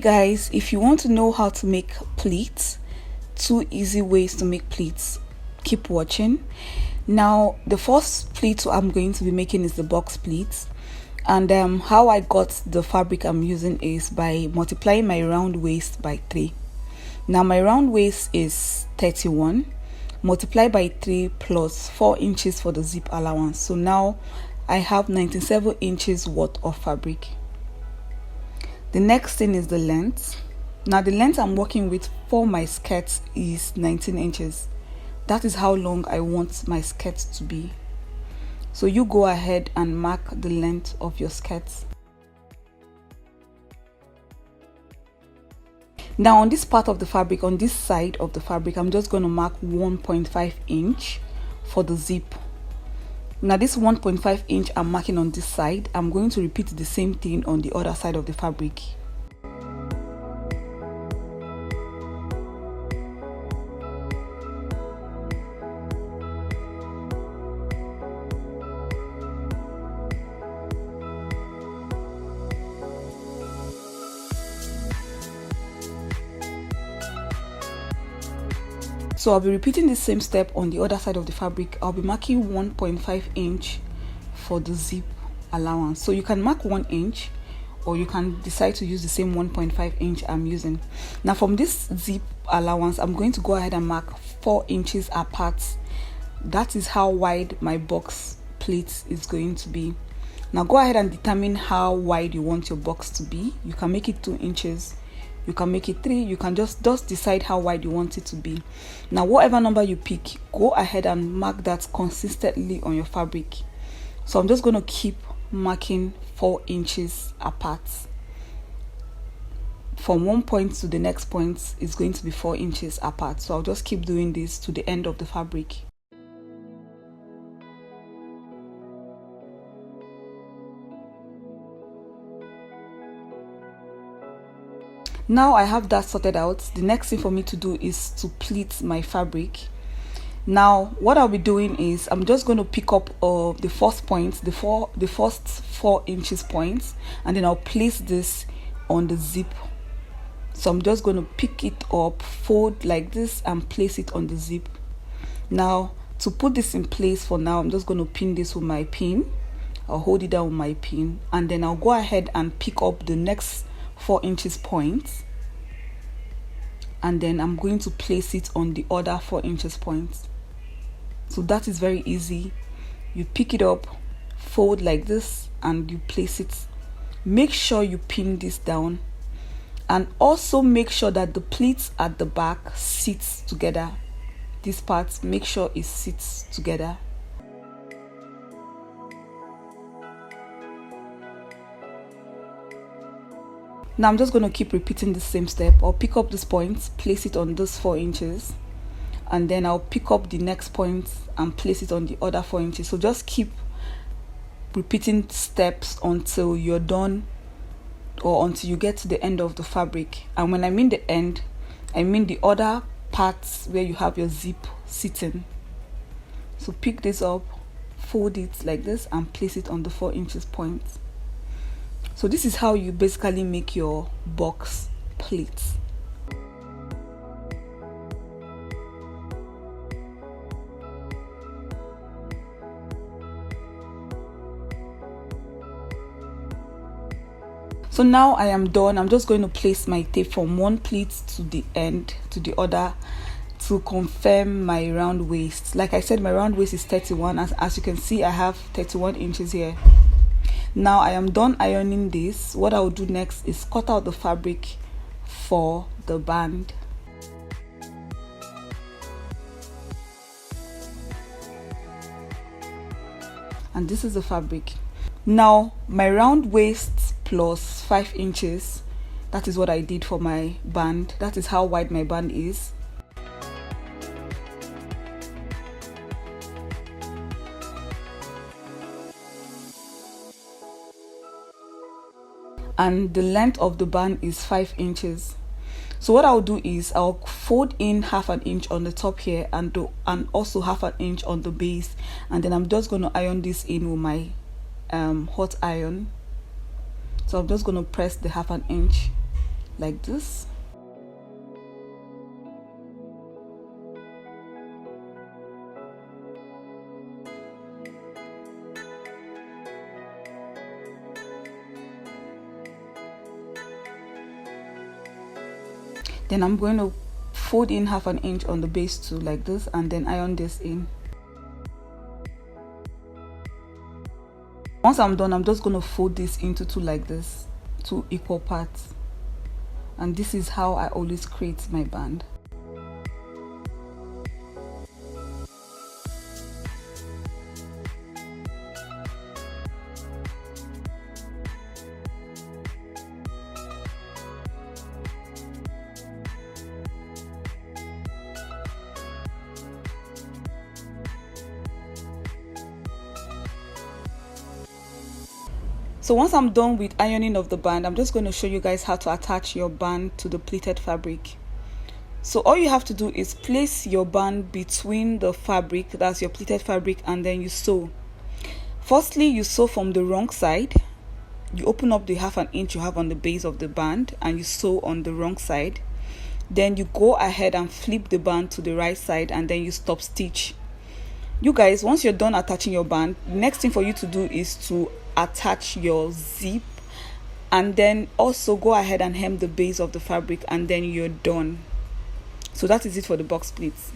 guys, if you want to know how to make pleats, 2 easy ways to make pleats, keep watching. Now the first pleat I'm going to be making is the box pleats, and how I got the fabric I'm using is by multiplying my round waist by 3. Now my round waist is 31, multiply by 3 plus 4 inches for the zip allowance. So now I have 97 inches worth of fabric. The next thing is the length. Now the length I'm working with for my skirt is 19 inches. That is how long I want my skirt to be. So you go ahead and mark the length of your skirt. Now on this part of the fabric, on this side of the fabric, I'm just going to mark 1.5 inch for the zip. Now this 1.5 inch I'm marking on this side, I'm going to repeat the same thing on the other side of the fabric. So I'll be repeating the same step on the other side of the fabric. I'll be marking 1.5 inch for the zip allowance. So you can mark 1 inch, or you can decide to use the same 1.5 inch I'm using. Now from this zip allowance, I'm going to go ahead and mark 4 inches apart. That is how wide my box pleat is going to be. Now go ahead and determine how wide you want your box to be. You can make it 2 inches. You can make it 3. You can just decide how wide you want it to be. Now whatever number you pick, go ahead and mark that consistently on your fabric. So I'm just going to keep marking 4 inches apart. From one point to the next point is going to be 4 inches apart. So I'll just keep doing this to the end of the fabric. Now I have that sorted out. The next thing for me to do is to pleat my fabric. Now what I'll be doing is I'm just going to pick up the first point, the first 4 inches points, and then I'll place this on the zip. So I'm just going to pick it up, fold like this, and place it on the zip. Now to put this in place, for now I'm just going to pin this with my pin. I'll hold it down with my pin, and then I'll go ahead and pick up the next 4 inches points, and then I'm going to place it on the other 4 inches points. So that is very easy. You pick it up, fold like this, and you place it. Make sure you pin this down, and also make sure that the pleats at the back sits together. This part, make sure it sits together. Now I'm just going to keep repeating the same step. I'll pick up this point, place it on those 4 inches, and then I'll pick up the next point and place it on the other 4 inches. So just keep repeating steps until you're done, or until you get to the end of the fabric. And when I mean the end, I mean the other parts where you have your zip sitting. So pick this up, fold it like this, and place it on the 4 inches point. So this is how you basically make your box pleats. So now I am done. I'm just going to place my tape from one pleat to the end to the other to confirm my round waist. Like I said, my round waist is 31. As you can see, I have 31 inches here. Now I am done ironing this. What I will do next is cut out the fabric for the band. And this is the fabric. Now my round waist plus 5 inches, that is what I did for my band. That is how wide my band is. And the length of the band is 5 inches. So what I'll do is I'll fold in half an inch on the top here, and also half an inch on the base, and then I'm just going to iron this in with my hot iron. So I'm just going to press the half an inch like this. Then I'm going to fold in 1/2 inch on the base too, like this, and then iron this in. Once I'm done, I'm just going to fold this into two like this, 2 equal parts. And this is how I always create my band. So once I'm done with ironing of the band, I'm just going to show you guys how to attach your band to the pleated fabric. So all you have to do is place your band between the fabric, that's your pleated fabric, and then you sew. Firstly, you sew from the wrong side. You open up the 1/2 inch you have on the base of the band and you sew on the wrong side. Then you go ahead and flip the band to the right side and then you stop stitch. You guys, once you're done attaching your band, the next thing for you to do is to attach your zip, and then also go ahead and hem the base of the fabric, and then you're done. So that is it for the box pleats.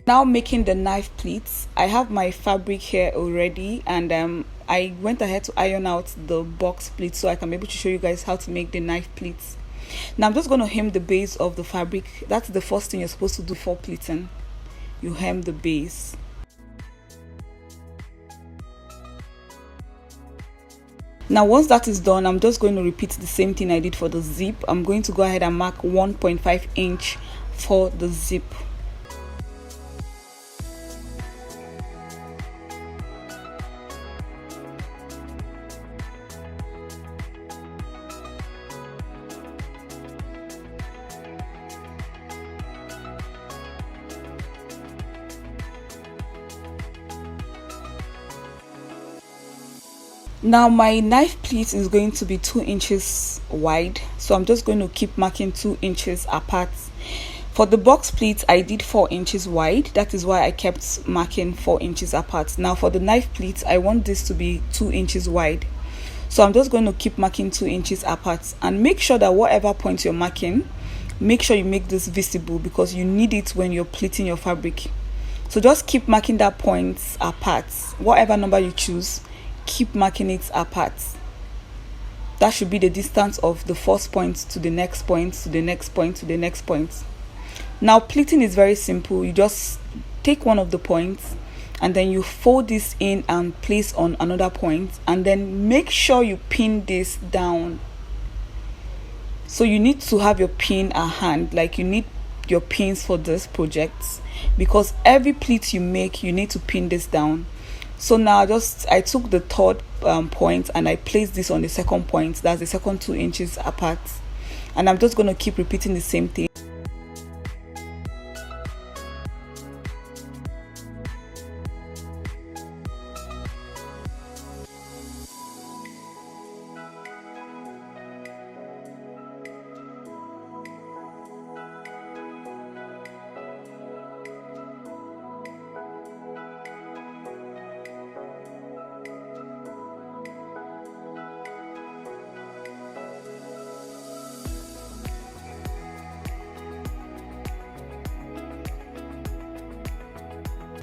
Now making the knife pleats. I have my fabric here already, and I went ahead to iron out the box pleats so I can be able to show you guys how to make the knife pleats. Now I'm just going to hem the base of the fabric. That's the first thing you're supposed to do for pleating. You hem the base. Now once that is done, I'm just going to repeat the same thing I did for the zip. I'm going to go ahead and mark 1.5 inch for the zip. Now my knife pleat is going to be 2 inches wide, so I'm just going to keep marking 2 inches apart. For the box pleat, I did 4 inches wide. That is why I kept marking 4 inches apart. Now for the knife pleat, I want this to be 2 inches wide, so I'm just going to keep marking 2 inches apart. And make sure that whatever point you're marking, make sure you make this visible because you need it when you're pleating your fabric. So just keep marking that point apart. Whatever number you choose, keep marking it apart. That should be the distance of the first point to the next point to the next point to the next point. Now pleating is very simple. You just take one of the points and then you fold this in and place on another point, and then make sure you pin this down. So you need to have your pin at hand, like you need your pins for this project, because every pleat you make, you need to pin this down. So now I took the third point and I placed this on the second point. That's the second 2 inches apart, and I'm just going to keep repeating the same thing.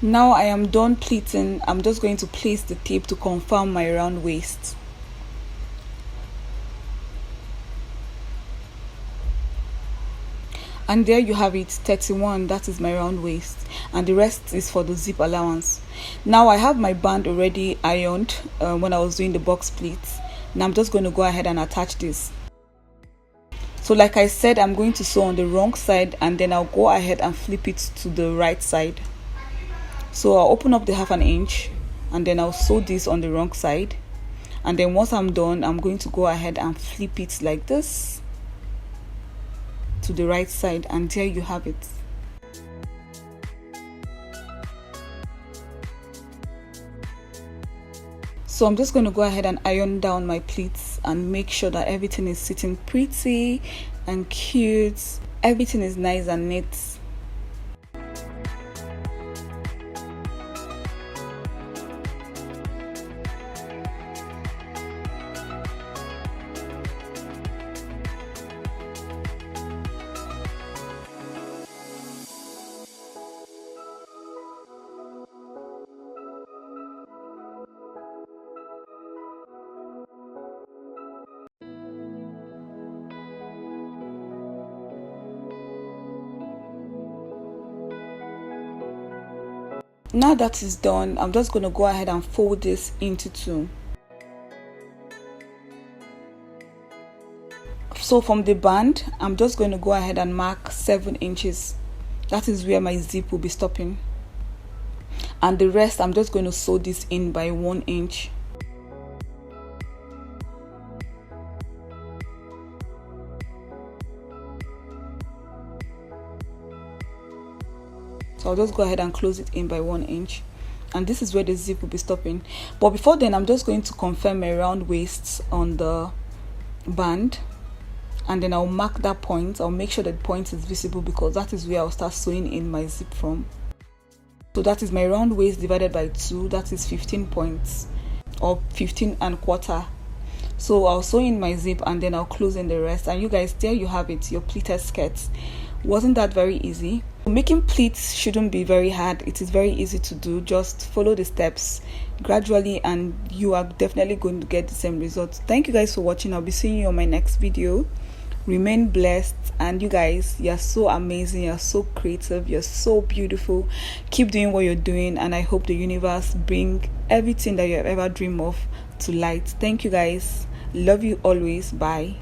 Now I am done pleating. I'm just going to place the tape to confirm my round waist. And there you have it, 31. That is my round waist, and the rest is for the zip allowance. Now I have my band already ironed when I was doing the box pleats. Now I'm just going to go ahead and attach this. So like I said, I'm going to sew on the wrong side, and then I'll go ahead and flip it to the right side. So I'll open up the 1/2 inch and then I'll sew this on the wrong side, and then once I'm done, I'm going to go ahead and flip it like this to the right side, and there you have it. So I'm just going to go ahead and iron down my pleats and make sure that everything is sitting pretty and cute. Everything is nice and neat. Now that is done, I'm just going to go ahead and fold this into two. So from the band, I'm just going to go ahead and mark 7 inches. That is where my zip will be stopping. And the rest, I'm just going to sew this in by 1 inch. So I'll just go ahead and close it in by 1 inch, and this is where the zip will be stopping. But before then, I'm just going to confirm my round waist on the band, and then I'll mark that point. I'll make sure that the point is visible because that is where I'll start sewing in my zip from. So that is my round waist divided by 2, that is 15 points, or 15 and quarter. So I'll sew in my zip and then I'll close in the rest. And you guys, there you have it, your pleated skirt. Wasn't that very easy? Making pleats shouldn't be very hard. It is very easy to do. Just follow the steps gradually and you are definitely going to get the same results. Thank you guys for watching. I'll be seeing you on my next video. Remain blessed, and you guys, you're so amazing, you're so creative, you're so beautiful. Keep doing what you're doing, and I hope the universe bring everything that you have ever dreamed of to light. Thank you guys. Love you always. Bye.